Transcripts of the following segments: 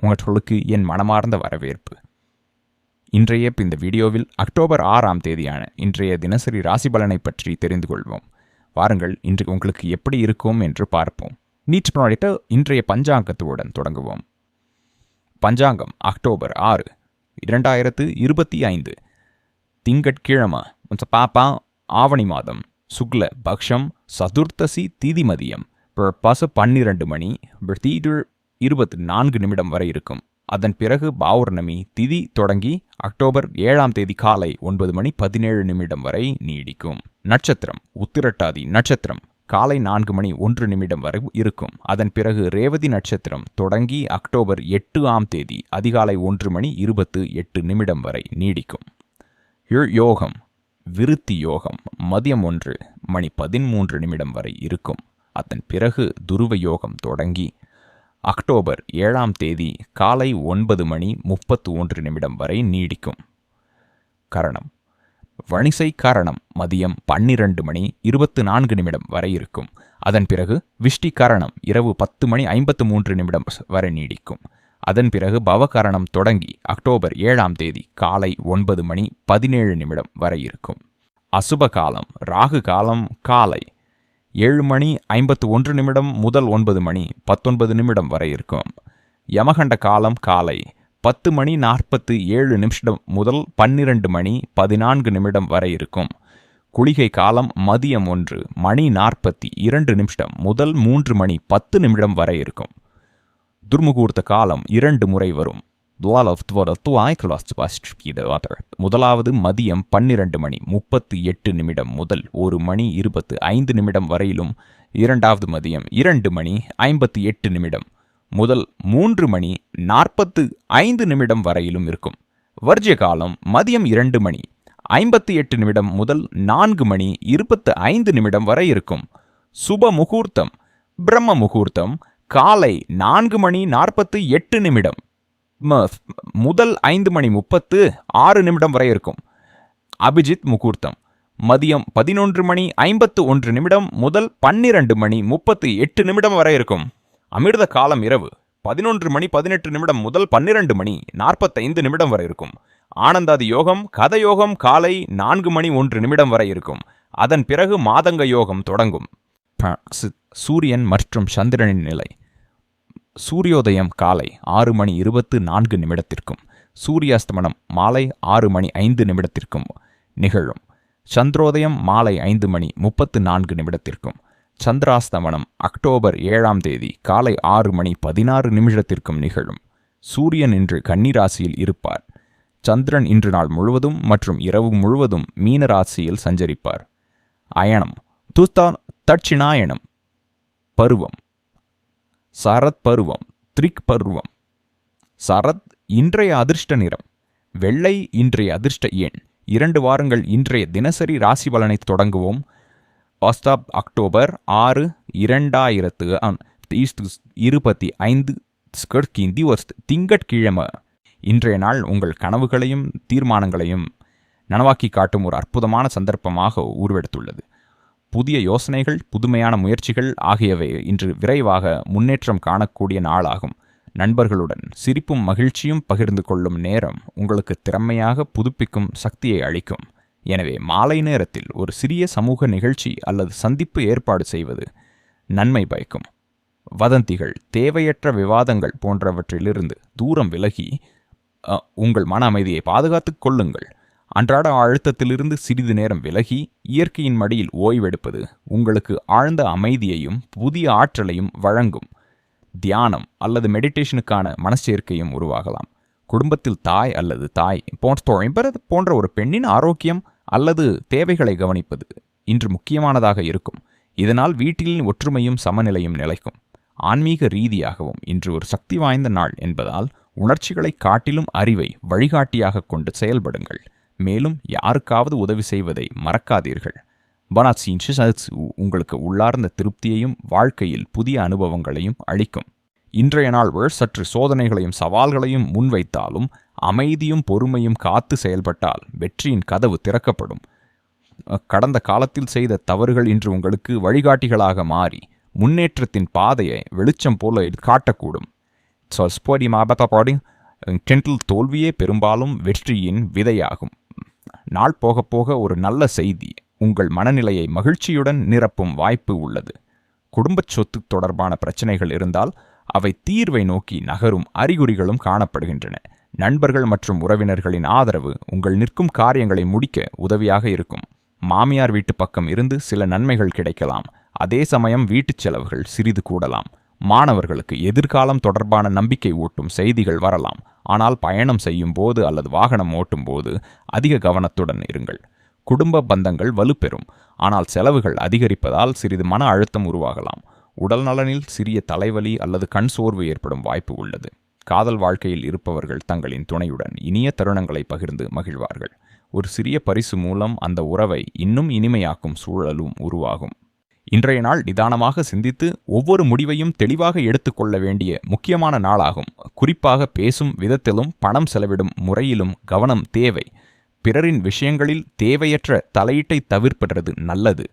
உங்களுக்கு என் மனமார்ந்த வரவேற்பு. இன்றைய இந்த வீடியோவில் அக்டோபர் 6ஆம் தேதியான இன்றைய தினசரி ராசி பலனை பற்றி தெரிந்து கொள்வோம். வாருங்கள், இன்று உங்களுக்கு எப்படி இருக்கும் என்று பார்ப்போம். நீட் இன்றைய பஞ்சாங்கத்துடன் தொடங்குவோம். பஞ்சாங்கம் அக்டோபர் 6, 2025 திங்கட்கிழமை பாப்பா ஆவணி மாதம் சுக்ல பக்ஷம் சதுர்த்தசி திதி மதியம் பசு 12 மணி 24 நிமிடம் வரை இருக்கும். அதன் பிறகு பௌர்ணமி திதி தொடங்கி அக்டோபர் 7ஆம் தேதி காலை 9 மணி 17 நிமிடம் வரை நீடிக்கும். நட்சத்திரம் உத்திரட்டாதி நட்சத்திரம் காலை 4 மணி 1 நிமிடம் வரை இருக்கும். அதன் பிறகு ரேவதி நட்சத்திரம் தொடங்கி அக்டோபர் 8ஆம் தேதி அதிகாலை 1 மணி 28 நிமிடம் வரை நீடிக்கும். யோகம் விருத்தி யோகம் மதியம் 1 மணி 13 நிமிடம் வரை இருக்கும். அதன் பிறகு துருவ யோகம் தொடங்கி அக்டோபர் 7ஆம் தேதி காலை 9 மணி 31 நிமிடம் வரை நீடிக்கும். கரணம் வணிசை கரணம் மதியம் 12 மணி 24 நிமிடம் வரை இருக்கும். அதன் பிறகு விஷ்டி கரணம் இரவு 10 மணி 53 நிமிடம் வரை நீடிக்கும். அதன் பிறகு பவகரணம் தொடங்கி அக்டோபர் 7ஆம் தேதி காலை 9 மணி 17 நிமிடம் வரை இருக்கும். அசுப காலம் ராகு காலம் காலை 7 மணி 51 நிமிடம் முதல் 9 மணி 19 நிமிடம் வரை இருக்கும். யமகண்ட காலம் காலை 10 மணி 47 நிமிஷம் முதல் 12 மணி 14 நிமிடம் வரை இருக்கும். குளிகை காலம் மதியம் 1 மணி 42 நிமிஷம் முதல் 3 மணி 10 நிமிடம் வரை இருக்கும். துர்முகூர்த்த காலம் 2 முறை வரும். முதலாவது மதியம் 12 மணி 38 நிமிடம் முதல் 1 மணி 25 நிமிடம் வரையிலும், இரண்டாவது மதியம் 2 மணி 58 நிமிடம் முதல் 3 மணி 45 நிமிடம் வரையிலும் இருக்கும். வர்ஜ்ய காலம் மதியம் 2 மணி 58 நிமிடம் முதல் 4 மணி 25 நிமிடம் வரை இருக்கும். சுப முகூர்த்தம் பிரம்ம முகூர்த்தம் காலை 4 மணி 48 நிமிடம் முதல் 5 மணி 36 நிமிடம் வரை இருக்கும். அபிஜித் முகூர்த்தம் மதியம் 11 மணி 51 நிமிடம் முதல் 12 மணி 38 நிமிடம் வரை இருக்கும். அமிர்த காலம் இரவு 11 மணி 18 நிமிடம் முதல் 12 மணி 45 நிமிடம் வரை இருக்கும். ஆனந்தாதி யோகம் கத யோகம் காலை 4 மணி 1 நிமிடம் வரை இருக்கும். அதன் பிறகு மாதங்க யோகம் தொடங்கும். சூரியன் மற்றும் சந்திரனின் நிலை. சூரியோதயம் காலை 6 மணி 24 நிமிடத்திற்கும் சூரியாஸ்தமனம் மாலை 6 மணி 5 நிமிடத்திற்கும் நிகழும். சந்திரோதயம் மாலை 5 மணி 34 நிமிடத்திற்கும். சந்திராஸ்தமனம் அக்டோபர் 7ஆம் தேதி காலை 6 மணி 16 நிமிடத்திற்கும் நிகழும். சூரியன் இன்று கன்னிராசியில் இருப்பார். சந்திரன் இன்று நாள் முழுவதும் மற்றும் இரவு முழுவதும் மீன ராசியில் சஞ்சரிப்பார். அயனம் தட்சிணாயனம் பருவம் சரத் பருவம் திரிக் பருவம். சரத் இன்றைய அதிர்ஷ்ட நிறம் வெள்ளை. இன்றைய அதிர்ஷ்ட எண் 2. வாருங்கள் இன்றைய தினசரி ராசி பலனை தொடங்குவோம். அக்டோபர் 6, 2025 திங்கட்கிழமை. இன்றைய நாள் உங்கள் கனவுகளையும் தீர்மானங்களையும் நனவாக்கி காட்டும் ஒரு அற்புதமான சந்தர்ப்பமாக உருவெடுத்துள்ளது. புதிய யோசனைகள் புதுமையான முயற்சிகள் ஆகியவை இன்று விரைவாக முன்னேற்றம் காணக்கூடிய நாளாகும். நண்பர்களுடன் சிரிப்பும் மகிழ்ச்சியும் பகிர்ந்து கொள்ளும் நேரம் உங்களுக்கு திறமையாக புதுப்பிக்கும் சக்தியை அளிக்கும். எனவே மாலை நேரத்தில் ஒரு சிறிய சமூக நிகழ்ச்சி அல்லது சந்திப்பு ஏற்பாடு செய்வது நன்மை பயக்கும். வதந்திகள் தேவையற்ற விவாதங்கள் போன்றவற்றிலிருந்து தூரம் விலகி உங்கள் மன அமைதியை பாதுகாத்துக் கொள்ளுங்கள். அன்றாட அழுத்தத்திலிருந்து சிறிது நேரம் விலகி இயற்கையின் மடியில் ஓய்வெடுப்பது உங்களுக்கு ஆழ்ந்த அமைதியையும் புதிய ஆற்றலையும் வழங்கும். தியானம் அல்லது மெடிடேஷனுக்கான மனச்சேர்க்கையும் உருவாகலாம். குடும்பத்தில் தாய் அல்லது போன்ற ஒரு பெண்ணின் ஆரோக்கியம் அல்லது தேவைகளை கவனிப்பது இன்று முக்கியமானதாக இருக்கும். இதனால் வீட்டில் ஒற்றுமையும் சமநிலையும் நிலைக்கும். ஆன்மீக ரீதியாகவும் இன்று ஒரு சக்தி வாய்ந்த நாள் என்பதால் உணர்ச்சிகளை காட்டிலும் அறிவை வழிகாட்டியாக கொண்டு செயல்படுங்கள். மேலும் யாருக்காவது உதவி செய்வதை மறக்காதீர்கள். உங்களுக்கு உள்ளார்ந்த திருப்தியையும் வாழ்க்கையில் புதிய அனுபவங்களையும் அளிக்கும். இன்றைய நாள் சற்று சோதனைகளையும் சவால்களையும் முன்வைத்தாலும் அமைதியும் பொறுமையும் காத்து செயல்பட்டால் வெற்றியின் கதவு திறக்கப்படும். கடந்த காலத்தில் செய்த தவறுகள் இன்று உங்களுக்கு வழிகாட்டிகளாக மாறி முன்னேற்றத்தின் பாதையை வெளிச்சம் போல காட்டக்கூடும். டென்டில் தோல்வியே பெரும்பாலும் வெற்றியின் விதையாகும். நாள் போக போக ஒரு நல்ல செய்தி உங்கள் மனநிலையை மகிழ்ச்சியுடன் நிரப்பும் வாய்ப்பு உள்ளது. குடும்பச் சொத்து தொடர்பான பிரச்சனைகள் இருந்தால் அவை தீர்வை நோக்கி நகரும் அறிகுறிகளும் காணப்படுகின்றன. நண்பர்கள் மற்றும் உறவினர்களின் ஆதரவு உங்கள் நிற்கும் காரியங்களை முடிக்க உதவியாக இருக்கும். மாமியார் வீட்டு பக்கம் இருந்து சில நன்மைகள் கிடைக்கலாம். அதே சமயம் வீட்டுச் செலவுகள் சிறிது கூடலாம். மாணவர்களுக்கு எதிர்காலம் தொடர்பான நம்பிக்கை ஊட்டும் செய்திகள் வரலாம். ஆனால் பயணம் செய்யும் போது அல்லது வாகனம் ஓட்டும் போது அதிக கவனத்துடன் இருங்கள். குடும்ப பந்தங்கள் வலுப்பெறும். ஆனால் செலவுகள் அதிகரிப்பதால் சிறிது மன அழுத்தம் உருவாகலாம். உடல் நலனில் சிறிய தலைவலி அல்லது கண் சோர்வு ஏற்படும் வாய்ப்பு உள்ளது. காதல் வாழ்க்கையில் இருப்பவர்கள் தங்களின் துணையுடன் இனிய தருணங்களை பகிர்ந்து மகிழ்வார்கள். ஒரு சிறிய பரிசு மூலம் அந்த உறவை இன்னும் இனிமையாக்கும் சூழலும் உருவாகும். இன்றைய நாள் நிதானமாக சிந்தித்து ஒவ்வொரு முடிவையும் தெளிவாக எடுத்துக்கொள்ள வேண்டிய முக்கியமான நாளாகும். குறிப்பாக பேசும் விதத்திலும் பணம் செலவிடும் முறையிலும் கவனம் தேவை. பிறரின் விஷயங்களில் தேவையற்ற தலையீட்டை தவிர்ப்பது நல்லது.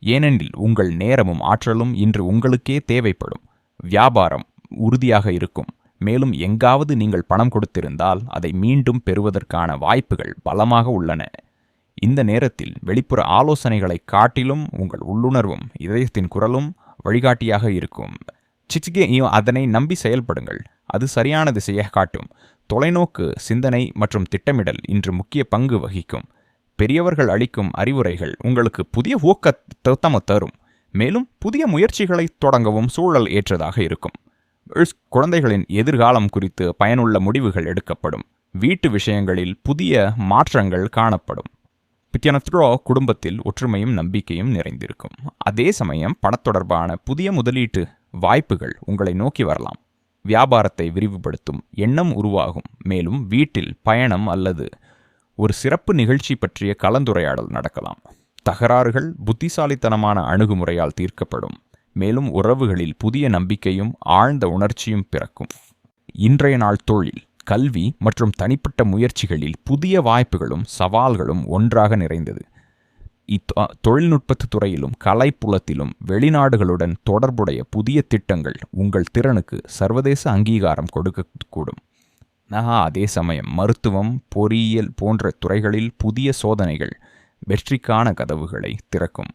ஏனெனில் உங்கள் நேரமும் ஆற்றலும் இன்று உங்களுக்கே தேவைப்படும். வியாபாரம் உறுதியாக இருக்கும். மேலும் எங்காவது நீங்கள் பணம் கொடுத்திருந்தால் அதை மீண்டும் பெறுவதற்கான வாய்ப்புகள் பலமாக உள்ளன. இந்த நேரத்தில் வெளிப்புற ஆலோசனைகளை காட்டிலும் உங்கள் உள்ளுணர்வும் இதயத்தின் குரலும் வழிகாட்டியாக இருக்கும். அதனை நம்பி செயல்படுங்கள். அது சரியான திசையை காட்டும். தொலைநோக்கு சிந்தனை மற்றும் திட்டமிடல் இன்று முக்கிய பங்கு வகிக்கும். பெரியவர்கள் அளிக்கும் அறிவுரைகள் உங்களுக்கு புதிய ஊக்கத்தை தரும். மேலும் புதிய முயற்சிகளை தொடங்கவும் சூழல் ஏற்றதாக இருக்கும். குழந்தைகளின் எதிர்காலம் குறித்து பயனுள்ள முடிவுகள் எடுக்கப்படும். வீட்டு விஷயங்களில் புதிய மாற்றங்கள் காணப்படும். குடும்பத்தில் ஒற்றுமையும் நம்பிக்கையும் நிறைந்திருக்கும். அதே சமயம் பணத்தொடர்பான புதிய முதலீட்டு வாய்ப்புகள் உங்களை நோக்கி வரலாம். வியாபாரத்தை விரிவுபடுத்தும் எண்ணம் உருவாகும். மேலும் வீட்டில் பயணம் அல்லது ஒரு சிறப்பு நிகழ்ச்சி பற்றிய கலந்துரையாடல் நடக்கலாம். தகராறுகள் புத்திசாலித்தனமான அணுகுமுறையால் தீர்க்கப்படும். மேலும் உறவுகளில் புதிய நம்பிக்கையும் ஆழ்ந்த உணர்ச்சியும் பிறக்கும். இன்றைய நாள் தொழில், கல்வி மற்றும் தனிப்பட்ட முயற்சிகளில் புதிய வாய்ப்புகளும் சவால்களும் ஒன்றாக நிறைந்தது. தொழில்நுட்பத்து துறையிலும் கலைப்புலத்திலும் வெளிநாடுகளுடன் தொடர்புடைய புதிய திட்டங்கள் உங்கள் திறனுக்கு சர்வதேச அங்கீகாரம் கொடுக்கக்கூடும். அதே சமயம் மருத்துவம், பொறியியல் போன்ற துறைகளில் புதிய சோதனைகள் வெற்றிக்கான கதவுகளை திறக்கும்.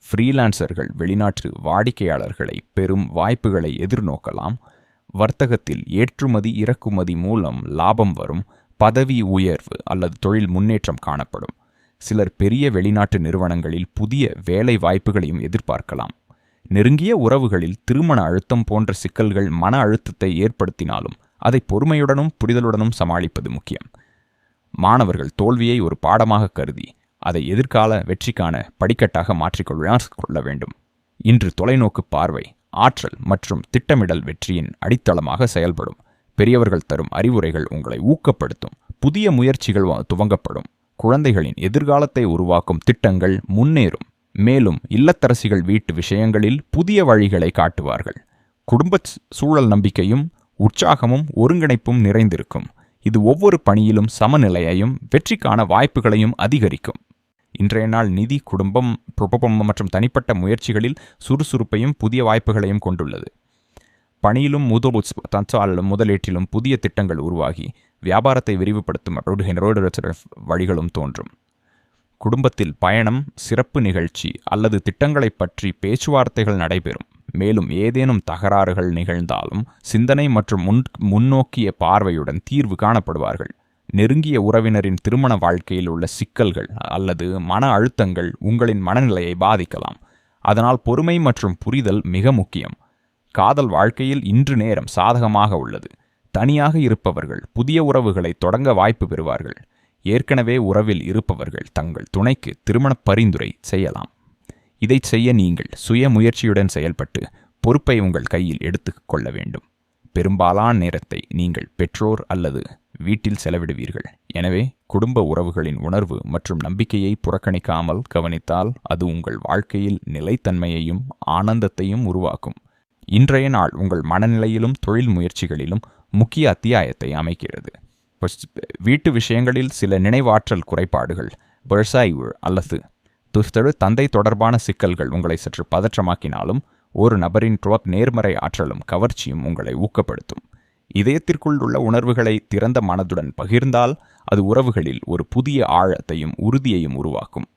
ஃப்ரீலான்சர்கள் வெளிநாட்டு வாடிக்கையாளர்களை பெரும் வாய்ப்புகளை எதிர்நோக்கலாம். வர்த்தகத்தில் ஏற்றுமதி இறக்குமதி மூலம் லாபம் வரும். பதவி உயர்வு அல்லது தொழில் முன்னேற்றம் காணப்படும். சிலர் பெரிய வெளிநாட்டு நிறுவனங்களில் புதிய வேலை வாய்ப்புகளையும் எதிர்பார்க்கலாம். நெருங்கிய உறவுகளில் திருமண அழுத்தம் போன்ற சிக்கல்கள் மன அழுத்தத்தை ஏற்படுத்தினாலும் அதை பொறுமையுடனும் புரிதலுடனும் சமாளிப்பது முக்கியம். மாணவர்கள் தோல்வியை ஒரு பாடமாக கருதி அதை எதிர்கால வெற்றிக்கான படிக்கட்டாக மாற்றிக்கொள்ள வேண்டும். இன்று தொலைநோக்கு பார்வை, ஆற்றல் மற்றும் திட்டமிடல் வெற்றியின் அடித்தளமாக செயல்படும். பெரியவர்கள் தரும் அறிவுரைகள் உங்களை ஊக்கப்படுத்தும். புதிய முயற்சிகள் துவங்கப்படும். குழந்தைகளின் எதிர்காலத்தை உருவாக்கும் திட்டங்கள் முன்னேறும். மேலும் இல்லத்தரசிகள் வீட்டு விஷயங்களில் புதிய வழிகளை காட்டுவார்கள். குடும்ப சூழல் நம்பிக்கையும் உற்சாகமும் ஒருங்கிணைப்பும் நிறைந்திருக்கும். இது ஒவ்வொரு பணியிலும் சமநிலையையும் வெற்றிக்கான வாய்ப்புகளையும் அதிகரிக்கும். இன்றைய நாள் நிதி, குடும்பம் மற்றும் தனிப்பட்ட முயற்சிகளில் சுறுசுறுப்பையும் புதிய வாய்ப்புகளையும் கொண்டுள்ளது. பணியிலும் முதலீட்டிலும் புதிய திட்டங்கள் உருவாகி வியாபாரத்தை விரிவுபடுத்தும் வழிகளும் தோன்றும். குடும்பத்தில் பயணம், சிறப்பு நிகழ்ச்சி அல்லது திட்டங்களை பற்றி பேச்சுவார்த்தைகள் நடைபெறும். மேலும் ஏதேனும் தகராறுகள் நிகழ்ந்தாலும் சிந்தனை மற்றும் முன்னோக்கிய பார்வையுடன் தீர்வு காணப்படுவார்கள். நெருங்கிய உறவினரின் திருமண வாழ்க்கையில் உள்ள சிக்கல்கள் அல்லது மன அழுத்தங்கள் உங்களின் மனநிலையை பாதிக்கலாம். அதனால் பொறுமை மற்றும் புரிதல் மிக முக்கியம். காதல் வாழ்க்கையில் இன்று நேரம் சாதகமாக உள்ளது. தனியாக இருப்பவர்கள் புதிய உறவுகளை தொடங்க வாய்ப்பு பெறுவார்கள். ஏற்கனவே உறவில் இருப்பவர்கள் தங்கள் துணைக்கு திருமண பரிந்துரை செய்யலாம். இதை செய்ய நீங்கள் சுய முயற்சியுடன் செயல்பட்டு பொறுப்பை உங்கள் கையில் எடுத்து கொள்ள வேண்டும். பெரும்பாலான நேரத்தை நீங்கள் பெற்றோர் அல்லது வீட்டில் செலவிடுவீர்கள். எனவே குடும்ப உறவுகளின் உணர்வு மற்றும் நம்பிக்கையை புறக்கணிக்காமல் கவனித்தால் அது உங்கள் வாழ்க்கையில் நிலைத்தன்மையையும் ஆனந்தத்தையும் உருவாக்கும். இன்றைய நாள் உங்கள் மனநிலையிலும் தொழில் முயற்சிகளிலும் முக்கிய அத்தியாயத்தை அமைக்கிறது. வீட்டு விஷயங்களில் சில நினைவாற்றல் குறைபாடுகள், பர்சாய்வு அல்லது தந்தை தொடர்பான சிக்கல்கள் உங்களை சற்று பதற்றமாக்கினாலும் ஒரு நபரின் நேர்மறை ஆற்றலும் கவர்ச்சியும் உங்களை ஊக்கப்படுத்தும். இதயத்திற்குள் உள்ள உணர்வுகளை திறந்த மனதுடன் பகிர்ந்தால் அது உறவுகளில் ஒரு புதிய ஆழத்தையும் உறுதியையும் உருவாக்கும்.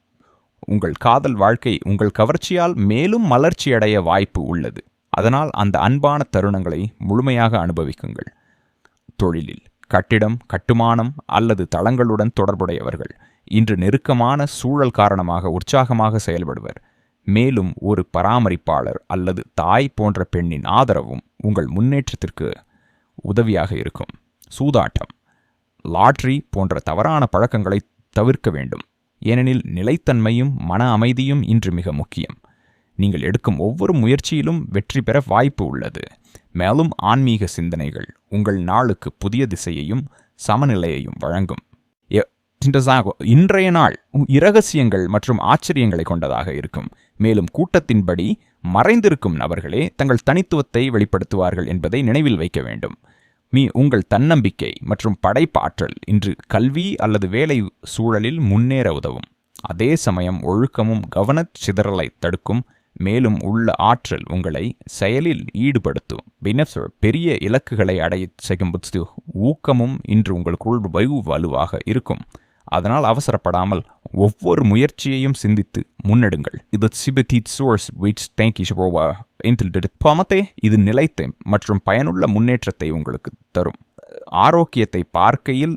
உங்கள் காதல் வாழ்க்கை உங்கள் கவர்ச்சியால் மேலும் மலர்ச்சியடைய வாய்ப்பு உள்ளது. அதனால் அந்த அன்பான தருணங்களை முழுமையாக அனுபவிக்குங்கள். தொழிலில் கட்டிடம், கட்டுமானம் அல்லது தளங்களுடன் தொடர்புடையவர்கள் இன்று நெருக்கமான சூழல் காரணமாக உற்சாகமாக செயல்படுவர். மேலும் ஒரு பராமரிப்பாளர் அல்லது தாய் போன்ற பெண்ணின் ஆதரவும் உங்கள் முன்னேற்றத்திற்கு உதவியாக இருக்கும். சூதாட்டம், லாட்ரி போன்ற தவறான பழக்கங்களை தவிர்க்க வேண்டும். ஏனெனில் நிலைத்தன்மையும் மன அமைதியும் இன்று மிக முக்கியம். நீங்கள் எடுக்கும் ஒவ்வொரு முயற்சியிலும் வெற்றி பெற வாய்ப்பு உள்ளது. மேலும் ஆன்மீக சிந்தனைகள் உங்கள் நாளுக்கு புதிய திசையையும் சமநிலையையும் வழங்கும். இன்றைய நாள் இரகசியங்கள் மற்றும் ஆச்சரியங்களை கொண்டதாக இருக்கும். மேலும் கூட்டத்தின்படி மறைந்திருக்கும் நபர்களே தங்கள் தனித்துவத்தை வெளிப்படுத்துவார்கள் என்பதை நினைவில் வைக்க வேண்டும். உங்கள் தன்னம்பிக்கை மற்றும் படைப்பாற்றல் இன்று கல்வி அல்லது வேலை சூழலில் முன்னேற உதவும். அதே சமயம் ஒழுக்கமும் கவனச் சிதறலை தடுக்கும். மேலும் உள்ள ஆற்றல் உங்களை செயலில் ஈடுபடுத்தும். பெரிய இலக்குகளை அடைய செய்யும் ஊக்கமும் இன்று உங்களுக்குள் வெகு வலுவாக இருக்கும். அதனால் அவசரப்படாமல் ஒவ்வொரு முயற்சியையும் சிந்தித்து முன்னெடுங்கள். இது நிலைத்த மற்றும் பயனுள்ள முன்னேற்றத்தை உங்களுக்கு தரும். ஆரோக்கியத்தை பார்க்கையில்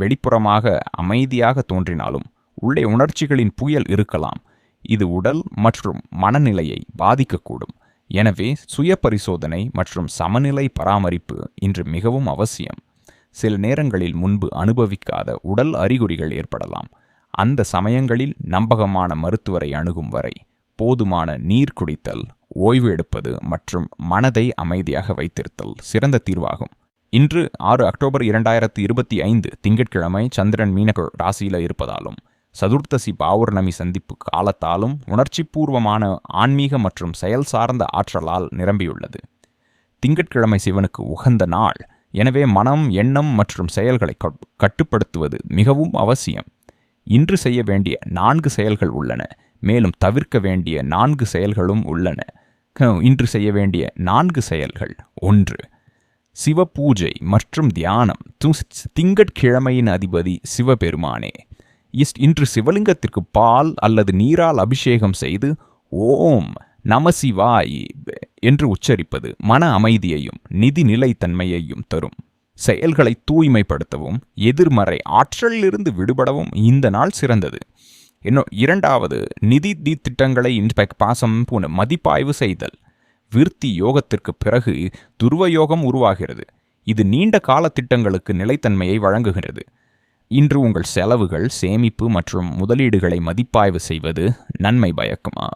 வெளிப்புறமாக அமைதியாக தோன்றினாலும் உள்ளே உணர்ச்சிகளின் புயல் இருக்கலாம். இது உடல் மற்றும் மனநிலையை பாதிக்கக்கூடும். எனவே சுய பரிசோதனை மற்றும் சமநிலை பராமரிப்பு இன்று மிகவும் அவசியம். சில நேரங்களில் முன்பு அனுபவிக்காத உடல் அறிகுறிகள் ஏற்படலாம். அந்த சமயங்களில் நம்பகமான மருத்துவரை அணுகும் வரை போதுமான நீர் குடித்தல், ஓய்வு எடுப்பது மற்றும் மனதை அமைதியாக வைத்திருத்தல் சிறந்த தீர்வாகும். இன்று 6 அக்டோபர் 2025 திங்கட்கிழமை சந்திரன் மீன ராசியில் இருப்பதாலும் சதுர்த்தசி பௌர்ணமி சந்திப்பு காலத்தாலும் உணர்ச்சிபூர்வமான ஆன்மீக மற்றும் செயல் சார்ந்த ஆற்றலால் நிரம்பியுள்ளது. திங்கட்கிழமை சிவனுக்கு உகந்த நாள். எனவே மனம், எண்ணம் மற்றும் செயல்களை கட்டுப்படுத்துவது மிகவும் அவசியம். இன்று செய்ய வேண்டிய 4 செயல்கள் உள்ளன. மேலும் தவிர்க்க வேண்டிய 4 செயல்களும் உள்ளன. இன்று செய்ய வேண்டிய 4 செயல்கள்: 1. சிவ பூஜை மற்றும் தியானம். திங்கட்கிழமையின் அதிபதி சிவபெருமானே. இன்று சிவலிங்கத்திற்கு பால் அல்லது நீரால் அபிஷேகம் செய்து ஓம் நம சிவாய் என்று உச்சரிப்பது மன அமைதியையும் நிதி நிலைத்தன்மையையும் தரும். செயல்களை தூய்மைப்படுத்தவும் எதிர்மறை ஆற்றலிலிருந்து விடுபடவும் இந்த நாள் சிறந்தது. 2. நிதி திட்டங்களை மதிப்பாய்வு செய்தல். விருத்தி யோகத்திற்கு பிறகு துருவ யோகம் உருவாகிறது. இது நீண்ட கால திட்டங்களுக்கு நிலைத்தன்மையை வழங்குகிறது. இன்று உங்கள் செலவுகள், சேமிப்பு மற்றும் முதலீடுகளை மதிப்பாய்வு செய்வது நன்மை பயக்குமா?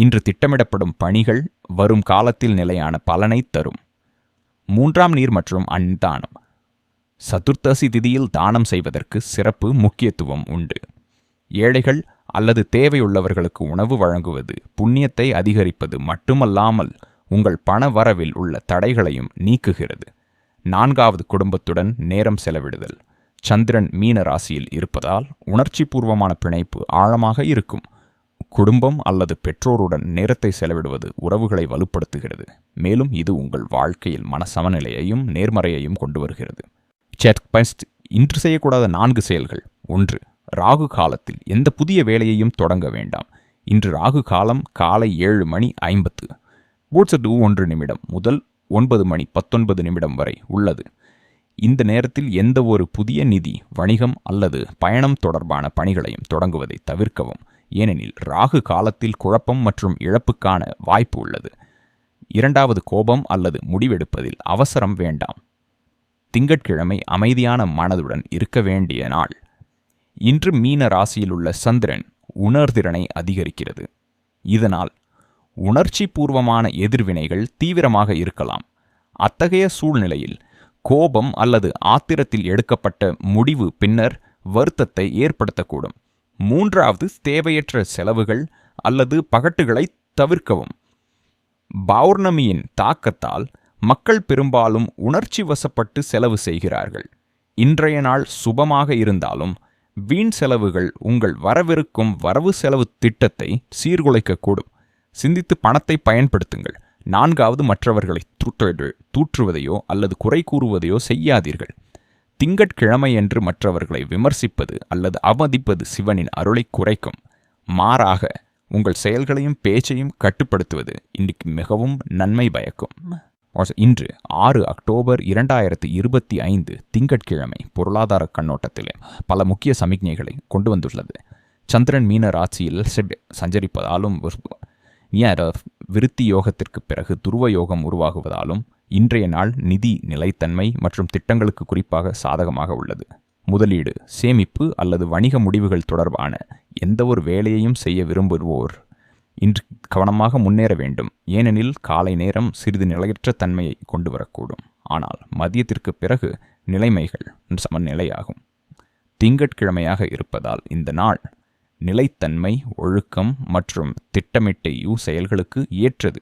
இன்று திட்டமிடப்படும் பணிகள் வரும் காலத்தில் நிலையான பலனை தரும். 3. நீர் மற்றும் அன்தானம். சதுர்த்தசி திதியில் தானம் செய்வதற்கு சிறப்பு முக்கியத்துவம் உண்டு. ஏழைகள் அல்லது தேவையுள்ளவர்களுக்கு உணவு வழங்குவது புண்ணியத்தை அதிகரிப்பது மட்டுமல்லாமல் உங்கள் பண வரவில் உள்ள தடைகளையும் நீக்குகிறது. 4. குடும்பத்துடன் நேரம் செலவிடுதல். சந்திரன் மீன ராசியில் இருப்பதால் உணர்ச்சி பூர்வமான பிணைப்பு ஆழமாக இருக்கும். குடும்பம் அல்லது பெற்றோருடன் நேரத்தை செலவிடுவது உறவுகளை வலுப்படுத்துகிறது. மேலும் இது உங்கள் வாழ்க்கையில் மன சமநிலையையும் நேர்மறையையும் கொண்டு வருகிறது. இன்று செய்யக்கூடாத 4 செயல்கள். 1. ராகு காலத்தில் எந்த புதிய வேலையையும் தொடங்க வேண்டாம். இன்று ராகு காலம் காலை 7:50 முதல் 9:19 வரை உள்ளது. இந்த நேரத்தில் எந்த ஒரு புதிய நிதி, வணிகம் அல்லது பயணம் தொடர்பான பணிகளையும் தொடங்குவதை தவிர்க்கவும். ஏனெனில் ராகு காலத்தில் குழப்பம் மற்றும் இழப்புக்கான வாய்ப்பு உள்ளது. 2. கோபம் அல்லது முடிவெடுப்பதில் அவசரம் வேண்டாம். திங்கட்கிழமை அமைதியான மனதுடன் இருக்க வேண்டிய நாள். இன்று மீன ராசியில் உள்ள சந்திரன் உணர்திறனை அதிகரிக்கிறது. இதனால் உணர்ச்சி பூர்வமான எதிர்வினைகள் தீவிரமாக இருக்கலாம். அத்தகைய சூழ்நிலையில் கோபம் அல்லது ஆத்திரத்தில் எடுக்கப்பட்ட முடிவு பின்னர் வருத்தத்தை ஏற்படுத்தக்கூடும். 3. தேவையற்ற செலவுகள் அல்லது பகட்டுகளை தவிர்க்கவும். பௌர்ணமியின் தாக்கத்தால் மக்கள் பெரும்பாலும் உணர்ச்சி வசப்பட்டு செலவு செய்கிறார்கள். இன்றைய நாள் சுபமாக இருந்தாலும் வீண் செலவுகள் உங்கள் வரவிருக்கும் வரவு செலவு திட்டத்தை சீர்குலைக்கக்கூடும். சிந்தித்து பணத்தை பயன்படுத்துங்கள். 4வது, மற்றவர்களை தூற்றுவதையோ அல்லது குறை கூறுவதையோ செய்யாதீர்கள். திங்கட்கிழமையன்று மற்றவர்களை விமர்சிப்பது அல்லது அவமதிப்பது சிவனின் அருளை குறைக்கும். மாறாக உங்கள் செயல்களையும் பேச்சையும் கட்டுப்படுத்துவது இன்றைக்கு மிகவும் நன்மை பயக்கும். இன்று 6 அக்டோபர் 2025 திங்கட்கிழமை பொருளாதார கண்ணோட்டத்திலே பல முக்கிய சமிக்ஞைகளை கொண்டு வந்துள்ளது. சந்திரன் மீன ராசியில் சஞ்சரிப்பதாலும் விருத்தி யோகத்திற்கு பிறகு துருவ யோகம் உருவாகுவதாலும் இன்றைய நாள் நிதி நிலைத்தன்மை மற்றும் திட்டங்களுக்கு குறிப்பாக சாதகமாக உள்ளது. முதலீடு, சேமிப்பு அல்லது வணிக முடிவுகள் தொடர்பான எந்த ஒரு வேலையையும் செய்ய விரும்புவோர் இன்று கவனமாக முன்னேற வேண்டும். ஏனெனில் காலை நேரம் சிறிது நிலையற்ற தன்மையை கொண்டு வரக்கூடும். ஆனால் மதியத்திற்கு பிறகு நிலைமைகள் சமநிலையாகும். திங்கட்கிழமையாக இருப்பதால் இந்த நாள் நிலைத்தன்மை, ஒழுக்கம் மற்றும் திட்டமிட்ட செயல்களுக்கு ஏற்றது.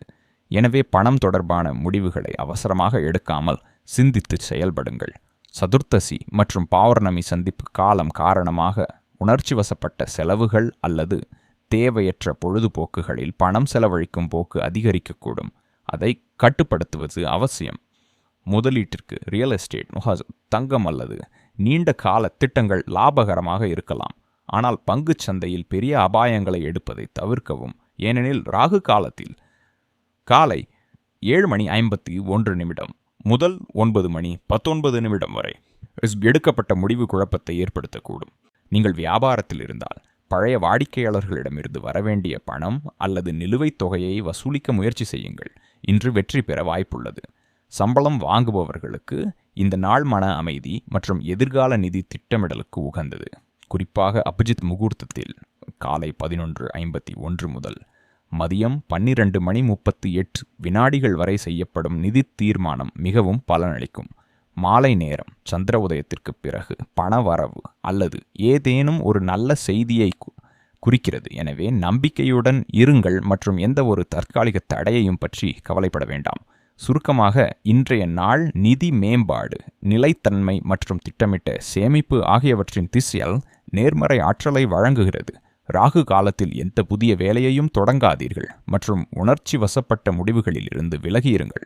எனவே பணம் தொடர்பான முடிவுகளை அவசரமாக எடுக்காமல் சிந்தித்து செயல்படுங்கள். சதுர்த்தசி மற்றும் பௌர்ணமி சந்திப்பு காலம் காரணமாக உணர்ச்சி வசப்பட்ட செலவுகள் அல்லது தேவையற்ற பொழுதுபோக்குகளில் பணம் செலவழிக்கும் போக்கு அதிகரிக்கக்கூடும். அதை கட்டுப்படுத்துவது அவசியம். முதலீட்டிற்கு ரியல் எஸ்டேட், தங்கம் அல்லது நீண்ட கால திட்டங்கள் லாபகரமாக இருக்கலாம். ஆனால் பங்குச் சந்தையில் பெரிய அபாயங்களை எடுப்பதை தவிர்க்கவும். ஏனெனில் ராகு காலத்தில் காலை 7:51 முதல் 9:19 வரை எடுக்கப்பட்ட முடிவு குழப்பத்தை ஏற்படுத்தக்கூடும். நீங்கள் வியாபாரத்தில் இருந்தால் பழைய வாடிக்கையாளர்களிடமிருந்து வரவேண்டிய பணம் அல்லது நிலுவைத் தொகையை வசூலிக்க முயற்சி செய்யுங்கள். இன்று வெற்றி பெற வாய்ப்புள்ளது. சம்பளம் வாங்குபவர்களுக்கு இந்த நாள் மன அமைதி மற்றும் எதிர்கால நிதி திட்டமிடலுக்கு உகந்தது. குறிப்பாக அபிஜித் முகூர்த்தத்தில் காலை 11:51 முதல் மதியம் 12:38 வரை செய்யப்படும் நிதி தீர்மானம் மிகவும் பலனளிக்கும். மாலை நேரம் சந்திர உதயத்திற்கு பிறகு பணவரவு அல்லது ஏதேனும் ஒரு நல்ல செய்தியை குறிக்கிறது. எனவே நம்பிக்கையுடன் இருங்கள் மற்றும் எந்த ஒரு தற்காலிக தடையையும் பற்றி கவலைப்பட வேண்டாம். சுருக்கமாக, இன்றைய நாள் நிதி மேம்பாடு, நிலைத்தன்மை மற்றும் திட்டமிட்ட சேமிப்பு ஆகியவற்றின் திசையில் நேர்மறை ஆற்றலை வழங்குகிறது. ராகு காலத்தில் எந்த புதிய வேலையையும் தொடங்காதீர்கள் மற்றும் உணர்ச்சி வசப்பட்ட முடிவுகளில் இருந்து விலகியிருங்கள்.